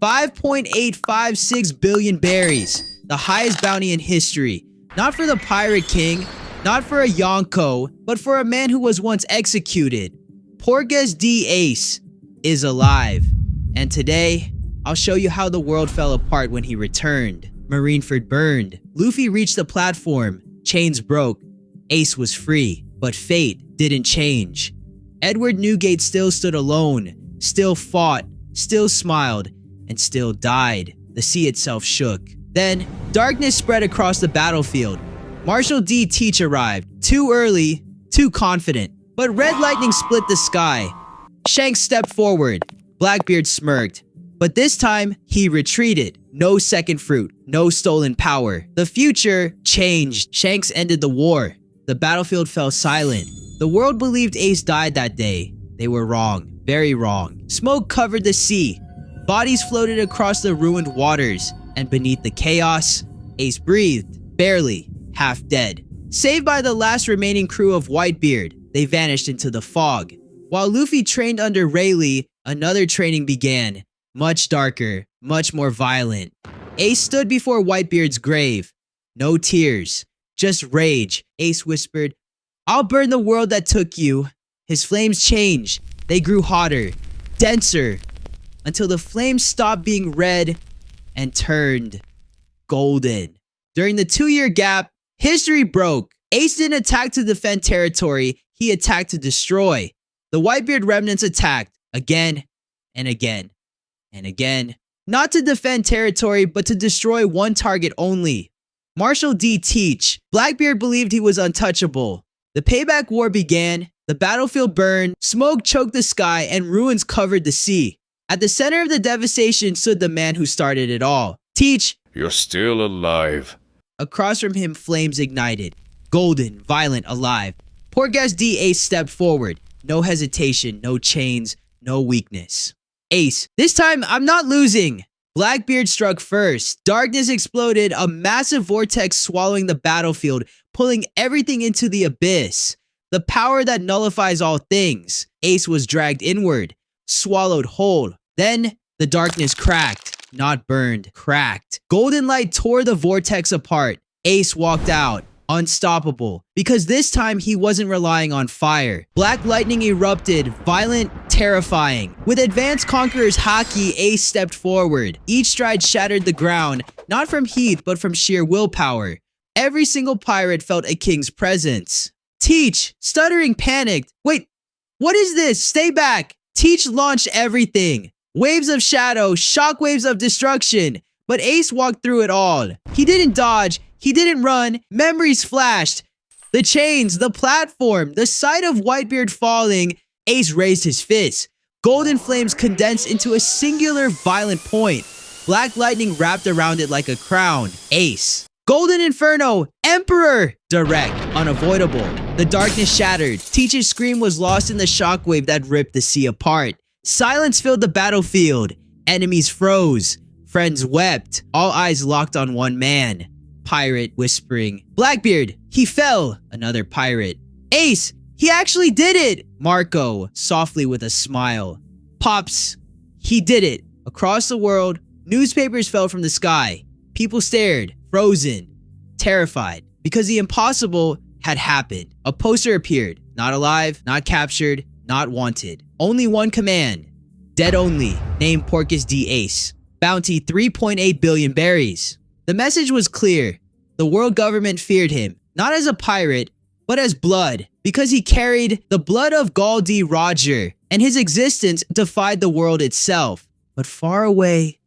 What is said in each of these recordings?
5.856 billion berries, the highest bounty in history. Not for the Pirate King, not for a Yonko, but for a man who was once executed. Portgas D Ace is alive. And today, I'll show you how the world fell apart when he returned. Marineford burned. Luffy reached the platform. Chains broke. Ace was free. But fate didn't change. Edward Newgate still stood alone, still fought, still smiled, and still died. The sea itself shook. Then, darkness spread across the battlefield. Marshal D. Teach arrived. Too early, too confident. But red lightning split the sky. Shanks stepped forward. Blackbeard smirked. But this time, he retreated. No second fruit, no stolen power. The future changed. Shanks ended the war. The battlefield fell silent. The world believed Ace died that day. They were wrong. Very wrong. Smoke covered the sea. Bodies floated across the ruined waters. And beneath the chaos, Ace breathed. Barely. Half dead. Saved by the last remaining crew of Whitebeard, they vanished into the fog. While Luffy trained under Rayleigh, another training began. Much darker. Much more violent. Ace stood before Whitebeard's grave. No tears. Just rage. Ace whispered, "I'll burn the world that took you." His flames changed. They grew hotter, denser, until the flames stopped being red and turned golden. During the 2-year gap, history broke. Ace didn't attack to defend territory, he attacked to destroy. The Whitebeard remnants attacked again and again and again. Not to defend territory, but to destroy one target only. Marshal D. Teach. Blackbeard believed he was untouchable. The payback war began, the battlefield burned, smoke choked the sky, and ruins covered the sea. At the center of the devastation stood the man who started it all. Teach. "You're still alive." Across from him, flames ignited. Golden, violent, alive. Portgas D Ace stepped forward. No hesitation, no chains, no weakness. Ace, this time I'm not losing. Blackbeard struck first. Darkness exploded, a massive vortex swallowing the battlefield, pulling everything into the abyss. The power that nullifies all things. Ace was dragged inward, swallowed whole. Then, the darkness cracked. Not burned, cracked. Golden light tore the vortex apart. Ace walked out, unstoppable, because this time he wasn't relying on fire. Black lightning erupted, violent, terrifying. With advanced Conqueror's haki, Ace stepped forward. Each stride shattered the ground, not from heat, but from sheer willpower. Every single pirate felt a king's presence. Teach, stuttering, panicked. Wait, what is this? Stay back. Teach launched everything. Waves of shadow, shockwaves of destruction. But Ace walked through it all. He didn't dodge. He didn't run. Memories flashed. The chains, the platform, the sight of Whitebeard falling. Ace raised his fist. Golden flames condensed into a singular violent point. Black lightning wrapped around it like a crown. Ace. Golden Inferno. Emperor. Direct. Unavoidable. The darkness shattered. Teach's scream was lost in the shockwave that ripped the sea apart. Silence filled the battlefield. Enemies froze. Friends wept. All eyes locked on one man. Pirate whispering, "Blackbeard, he fell." Another pirate, "Ace, he actually did it." Marco, softly with a smile, "Pops, he did it." Across the world, newspapers fell from the sky. People stared, frozen, terrified, because the impossible had happened. A poster appeared, not alive, not captured, not wanted. Only one command, dead only, named Portgas D Ace. Bounty 3.8 billion berries. The message was clear. The world government feared him, not as a pirate, but as blood, because he carried the blood of Gall D. Roger, and his existence defied the world itself. But far away,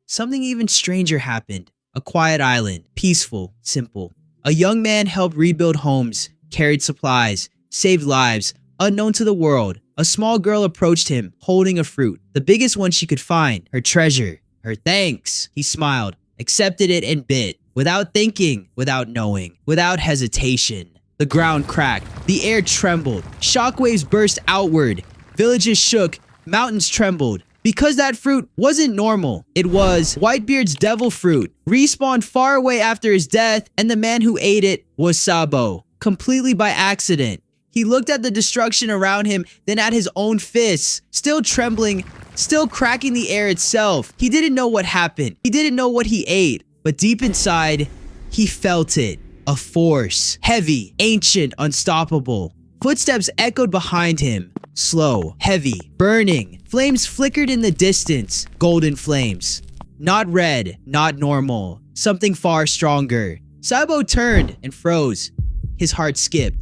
something even stranger happened. A quiet island, peaceful, simple. A young man helped rebuild homes, carried supplies, saved lives, unknown to the world. A small girl approached him, holding a fruit, the biggest one she could find, her treasure, her thanks. He smiled, accepted it, and bit. Without thinking, without knowing, without hesitation. The ground cracked, the air trembled, shockwaves burst outward, villages shook, mountains trembled. Because that fruit wasn't normal. It was Whitebeard's devil fruit, respawned far away after his death, and the man who ate it was Sabo, completely by accident. He looked at the destruction around him, then at his own fists, still trembling, still cracking the air itself. He didn't know what happened. He didn't know what he ate. But deep inside, he felt it. A force. Heavy, ancient, unstoppable. Footsteps echoed behind him. Slow, heavy, burning. Flames flickered in the distance. Golden flames. Not red, not normal. Something far stronger. Sabo turned and froze. His heart skipped.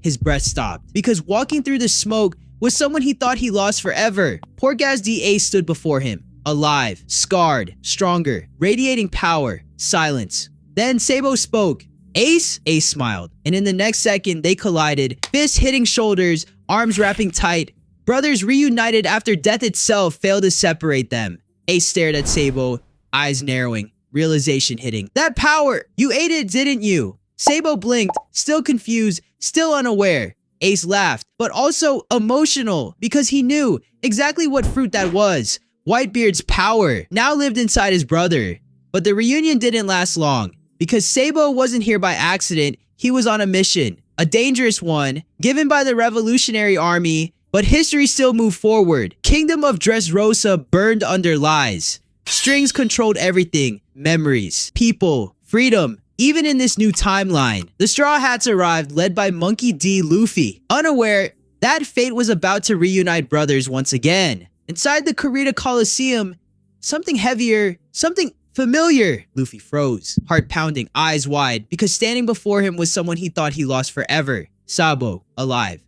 His breath stopped. Because walking through the smoke was someone he thought he lost forever. Portgas D Ace stood before him. Alive, scarred, stronger, radiating power, silence. Then Sabo spoke. Ace? Ace smiled. And in the next second, they collided. Fists hitting shoulders, arms wrapping tight. Brothers reunited after death itself failed to separate them. Ace stared at Sabo, eyes narrowing, realization hitting. That power! You ate it, didn't you? Sabo blinked, still confused, still unaware. Ace laughed, but also emotional because he knew exactly what fruit that was. Whitebeard's power now lived inside his brother. But the reunion didn't last long because Sabo wasn't here by accident. He was on a mission, a dangerous one, given by the Revolutionary Army, but history still moved forward. Kingdom of Dressrosa burned under lies. Strings controlled everything, memories, people, freedom. Even in this new timeline, the Straw Hats arrived led by Monkey D. Luffy, unaware that fate was about to reunite brothers once again. Inside the Kurita Coliseum, something heavier, something familiar. Luffy froze, heart pounding, eyes wide, because standing before him was someone he thought he lost forever. Sabo, alive,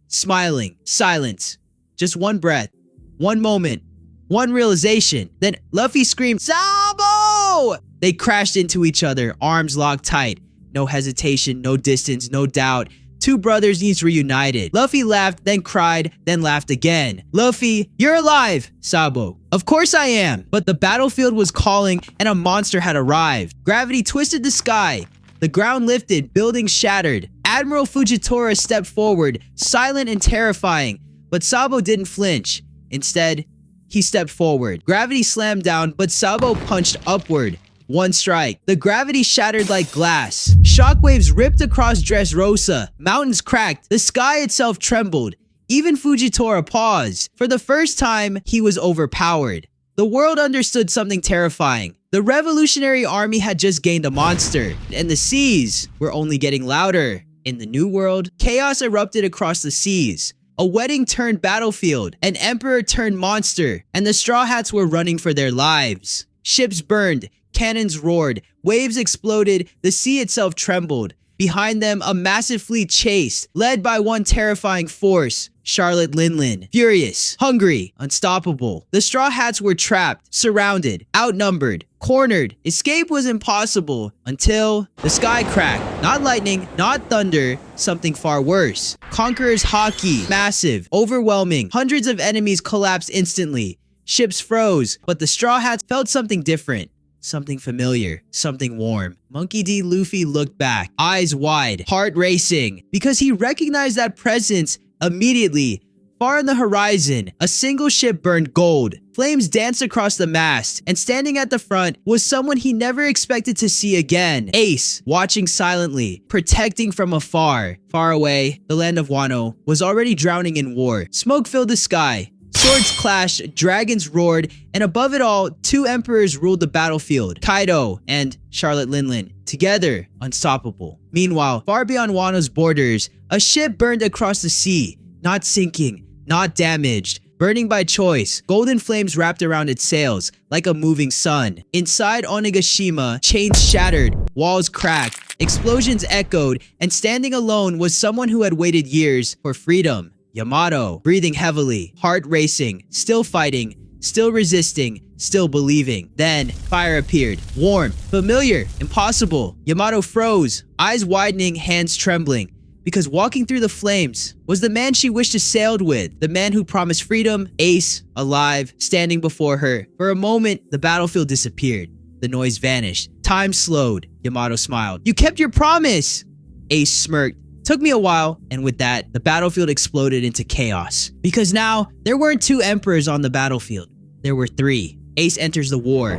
smiling, silence, just one breath, one moment, one realization. Then Luffy screamed, Sabo! They crashed into each other, arms locked tight. No hesitation, no distance, no doubt. Two brothers each reunited. Luffy laughed, then cried, then laughed again. Luffy, you're alive! Sabo, of course I am. But the battlefield was calling and a monster had arrived. Gravity twisted the sky. The ground lifted, buildings shattered. Admiral Fujitora stepped forward, silent and terrifying. But Sabo didn't flinch. Instead, he stepped forward. Gravity slammed down, but Sabo punched upward. One strike. The gravity shattered like glass. Shockwaves ripped across Dressrosa. Mountains cracked. The sky itself trembled. Even Fujitora paused. For the first time, he was overpowered. The world understood something terrifying. The Revolutionary Army had just gained a monster, and the seas were only getting louder. In the new world, chaos erupted across the seas. A wedding turned battlefield. An emperor turned monster. And the Straw Hats were running for their lives. Ships burned. Cannons roared, waves exploded, the sea itself trembled. Behind them, a massive fleet chased, led by one terrifying force, Charlotte Linlin. Furious, hungry, unstoppable. The Straw Hats were trapped, surrounded, outnumbered, cornered. Escape was impossible until the sky cracked. Not lightning, not thunder, something far worse. Conqueror's haki, massive, overwhelming. Hundreds of enemies collapsed instantly. Ships froze, but the Straw Hats felt something different. Something familiar, something warm. Monkey D. Luffy looked back, eyes wide, heart racing, because he recognized that presence immediately. Far on the horizon, a single ship burned gold. Flames danced across the mast, and standing at the front was someone he never expected to see again. Ace, watching silently, protecting from afar. Far away, the land of Wano was already drowning in war. Smoke filled the sky. Swords clashed, dragons roared, and above it all, two emperors ruled the battlefield, Kaido and Charlotte Linlin, together unstoppable. Meanwhile, far beyond Wano's borders, a ship burned across the sea, not sinking, not damaged, burning by choice. Golden flames wrapped around its sails, like a moving sun. Inside Onigashima, chains shattered, walls cracked, explosions echoed, and standing alone was someone who had waited years for freedom. Yamato, breathing heavily, heart racing, still fighting, still resisting, still believing. Then, fire appeared. Warm, familiar, impossible. Yamato froze, eyes widening, hands trembling. Because walking through the flames was the man she wished to sail with. The man who promised freedom, Ace, alive, standing before her. For a moment, the battlefield disappeared. The noise vanished. Time slowed. Yamato smiled. You kept your promise! Ace smirked. Took me a while, and with that, the battlefield exploded into chaos. Because now, there weren't two emperors on the battlefield. There were three. Ace enters the war.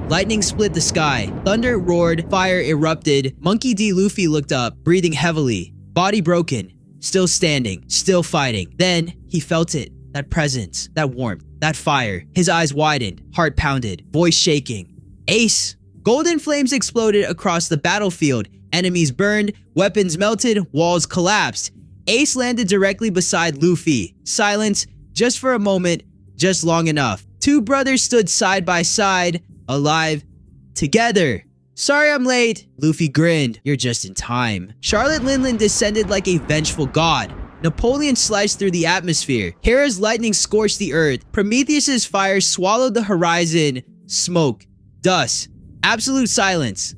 Lightning split the sky. Thunder roared. Fire erupted. Monkey D. Luffy looked up, breathing heavily. Body broken. Still standing. Still fighting. Then, he felt it. that presence, that warmth, that fire. His eyes widened, heart pounded, voice shaking. Ace! Golden flames exploded across the battlefield. Enemies burned, weapons melted, walls collapsed. Ace landed directly beside Luffy. Silence, just for a moment, just long enough. Two brothers stood side by side, alive, together. Sorry I'm late. Luffy grinned. You're just in time. Charlotte Linlin descended like a vengeful god. Napoleon sliced through the atmosphere. Hera's lightning scorched the earth. Prometheus's fire swallowed the horizon. Smoke, dust, absolute silence.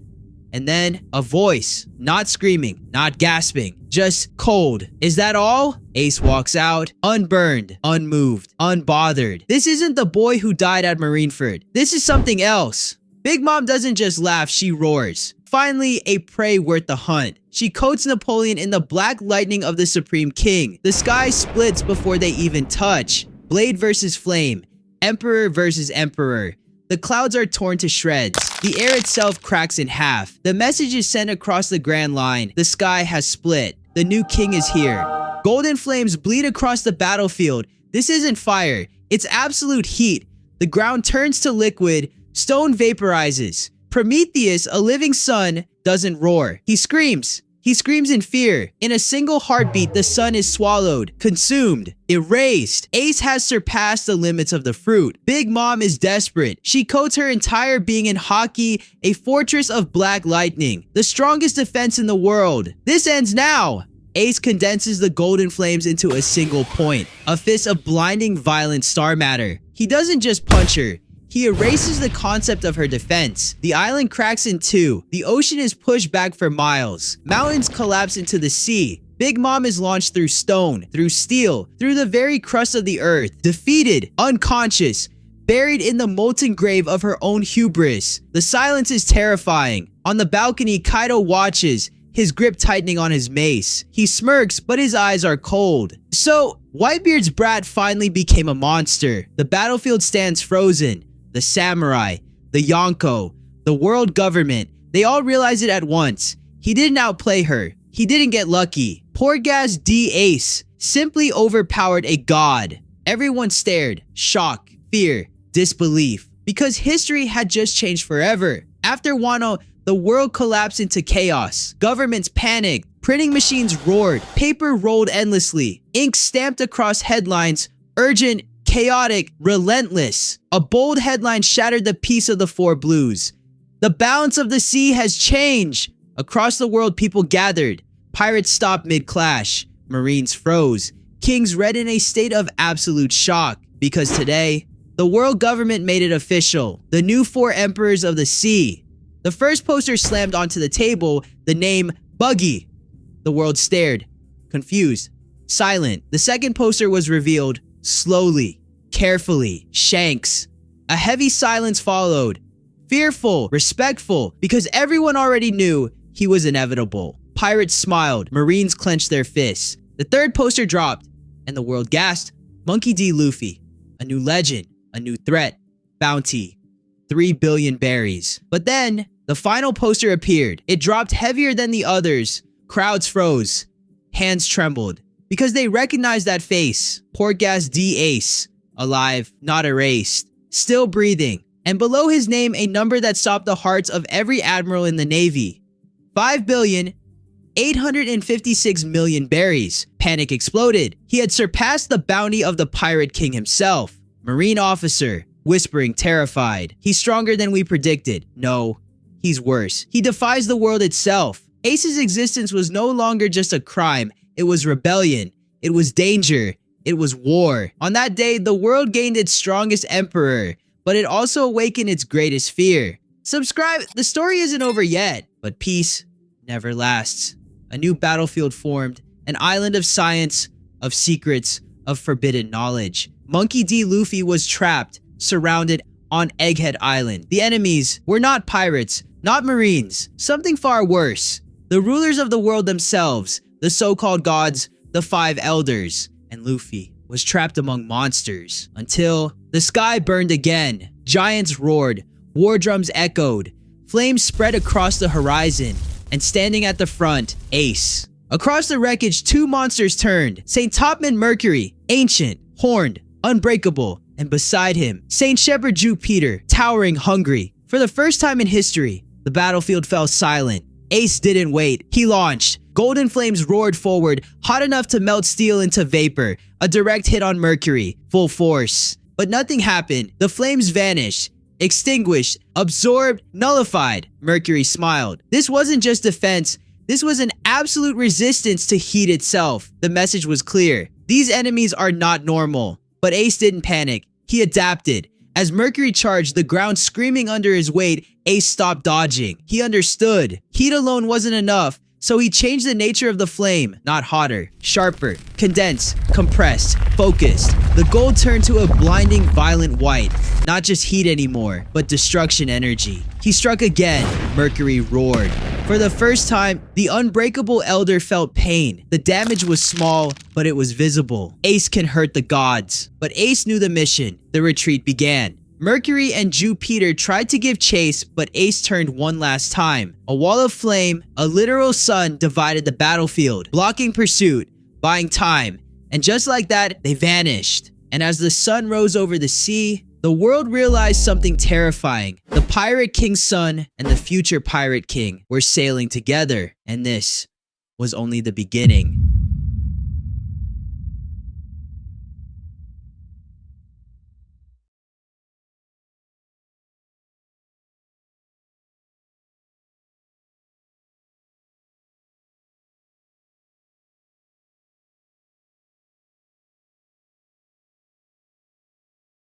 And then a voice, not screaming, not gasping, just cold. Is that all? Ace walks out, unburned, unmoved, unbothered. This isn't the boy who died at Marineford. This is something else. Big Mom doesn't just laugh, she roars. Finally, a prey worth the hunt. She coats Napoleon in the black lightning of the Supreme King. The sky splits before they even touch. Blade versus flame. Emperor versus emperor. The clouds are torn to shreds. The air itself cracks in half. The message is sent across the Grand Line. The sky has split. The new king is here. Golden flames bleed across the battlefield. This isn't fire. It's absolute heat. The ground turns to liquid. Stone vaporizes. Prometheus, a living sun, doesn't roar. He screams. He screams in fear. In a single heartbeat, the sun is swallowed, consumed, erased. Ace has surpassed the limits of the fruit. Big Mom is desperate. She coats her entire being in haki, a fortress of black lightning, the strongest defense in the world. This ends now. Ace condenses the golden flames into a single point, a fist of blinding violent star matter. He doesn't just punch her. He erases the concept of her defense. The island cracks in two. The ocean is pushed back for miles. Mountains collapse into the sea. Big Mom is launched through stone, through steel, through the very crust of the earth. Defeated, unconscious, buried in the molten grave of her own hubris. The silence is terrifying. On the balcony, Kaido watches, his grip tightening on his mace. He smirks, but his eyes are cold. So, Whitebeard's brat finally became a monster. The battlefield stands frozen. The samurai, the Yonko, the world government, they all realize it at once. He didn't outplay her. He didn't get lucky. Portgas D Ace simply overpowered a god. Everyone stared, shock, fear, disbelief, because history had just changed forever. After Wano, the world collapsed into chaos. Governments panicked. Printing machines roared. Paper rolled endlessly. Ink stamped across headlines. Urgent, chaotic, relentless. A bold headline shattered the peace of the Four Blues. The balance of the sea has changed. Across the world, people gathered. Pirates stopped mid-clash. Marines froze. Kings read in a state of absolute shock. Because today, the world government made it official. The new four emperors of the sea. The first poster slammed onto the table, the name Buggy. The world stared, confused, silent. The second poster was revealed, slowly, carefully, Shanks. A heavy silence followed, fearful, respectful, because everyone already knew he was inevitable. Pirates smiled, Marines clenched their fists. The third poster dropped, and the world gasped. Monkey D. Luffy, a new legend, a new threat, bounty, 3 billion berries. But then, the final poster appeared. It dropped heavier than the others. Crowds froze. Hands trembled. Because they recognized that face. Portgas D Ace. Alive, not erased. Still breathing. And below his name, a number that stopped the hearts of every admiral in the Navy. 5,856,000,000 berries. Panic exploded. He had surpassed the bounty of the Pirate King himself. Marine officer, whispering terrified. He's stronger than we predicted. No, he's worse. He defies the world itself. Ace's existence was no longer just a crime. It was rebellion. It was danger. It was war. On that day, the world gained its strongest emperor, but it also awakened its greatest fear. Subscribe. The story isn't over yet, but peace never lasts. A new battlefield formed, an island of science, of secrets, of forbidden knowledge. Monkey D. Luffy was trapped, surrounded on Egghead Island. The enemies were not pirates, not marines, something far worse. The rulers of the world themselves, the so-called gods, the 5 elders. And Luffy was trapped among monsters until the sky burned again. Giants roared, war drums echoed, flames spread across the horizon, and standing at the front, Ace. Across the wreckage, 2 monsters turned. St. Topman Mercury, ancient, horned, unbreakable, and beside him, Saint Shepherd Jupiter, towering hungry. For the first time in history, the battlefield fell silent. Ace didn't wait. He launched. Golden flames roared forward, hot enough to melt steel into vapor. A direct hit on Mercury, full force. But nothing happened. The flames vanished, extinguished, absorbed, nullified. Mercury smiled. This wasn't just defense. This was an absolute resistance to heat itself. The message was clear. These enemies are not normal. But Ace didn't panic. He adapted. As Mercury charged, the ground screaming under his weight, Ace stopped dodging. He understood. Heat alone wasn't enough, so he changed the nature of the flame. Not hotter, sharper, condensed, compressed, focused. The gold turned to a blinding, violent white. Not just heat anymore, but destruction energy. He struck again. Mercury roared. For the first time, the unbreakable elder felt pain. The damage was small, but it was visible. Ace can hurt the gods. But Ace knew the mission. The retreat began. Mercury and Jupiter tried to give chase, but Ace turned one last time. A wall of flame, a literal sun, divided the battlefield, blocking pursuit, buying time. And just like that, they vanished. And as the sun rose over the sea, the world realized something terrifying. The Pirate King's son and the future Pirate King were sailing together, and this was only the beginning.